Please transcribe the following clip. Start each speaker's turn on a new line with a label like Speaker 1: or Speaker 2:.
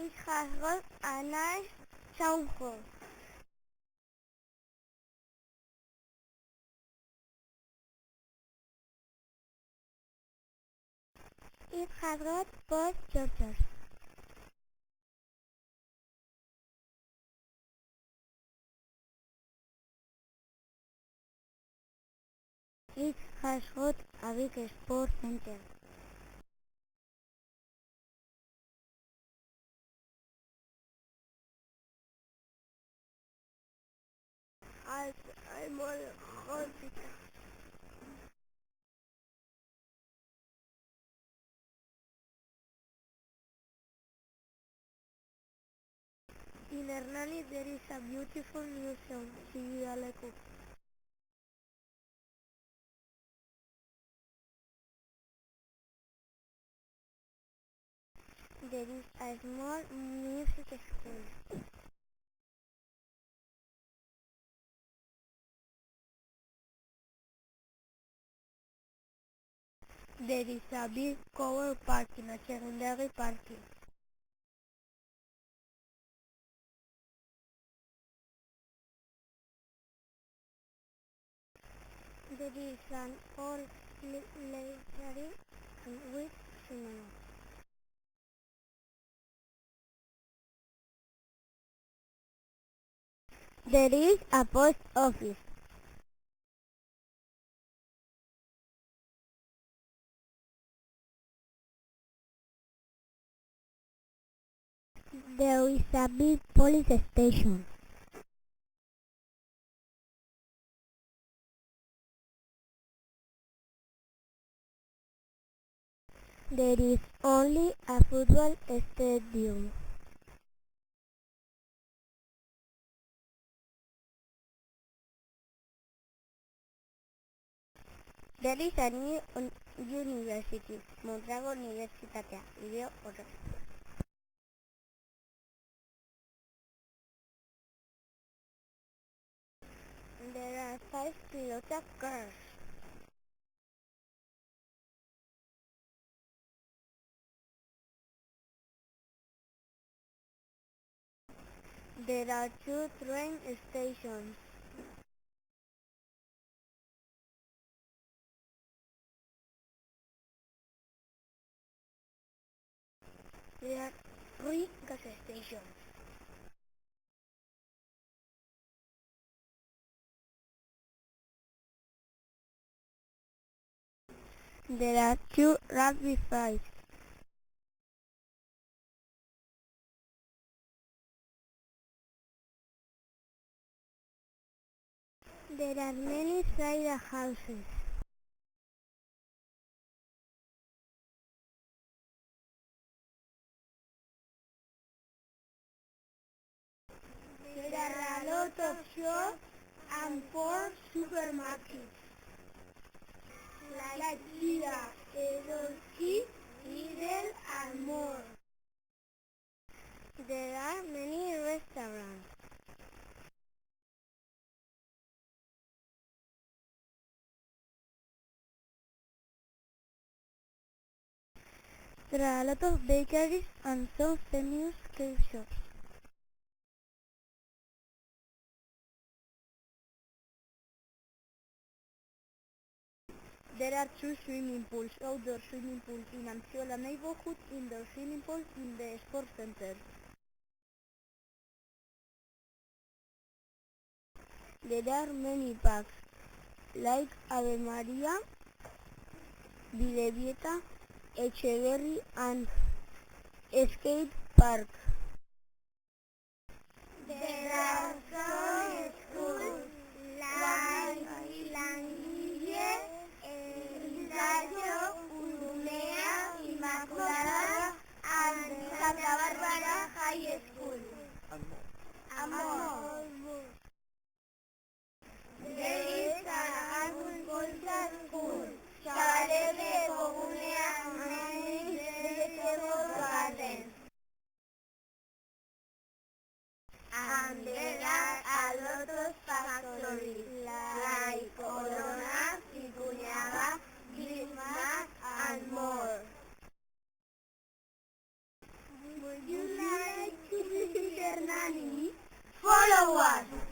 Speaker 1: It has got a nice sound hole. It has got 4 churches. It has got a big sports center. Has a small hospital. In Hernani there is a beautiful museum, Chillalecu. There is a small music school. There is a big covered parking, a secondary parking. There is an old library with cinema. There is a post office. There is a big police station. There is only a football stadium. There is a new university, Mondragon Universitatea. Video order. There are 5 Toyota cars. There are 2 train stations. There are 3 gas stations. There are 2 rugby fields. There are many side houses. There are a lot of shops and 4 supermarkets. Like Zara, Eroski, Lidl and more. There are many restaurants. There are a lot of bakeries and some famous cake shops. There are 2 swimming pools, outdoor swimming pools in Anciola neighborhood, indoor swimming pool in the sports center. There are many parks, like Ave Maria, Videvieta, Echeverry and Skate Park. There are some schools like Languille, Elizario, Urumea, Inmaculada and Santa Barbara High School. And more. There is an agricultural school, Chavalete, Comunea, and vegetable garden. And there are a lot of factories like Corona, Vicuñaga, Bismarck and more. Would you like
Speaker 2: Follow us.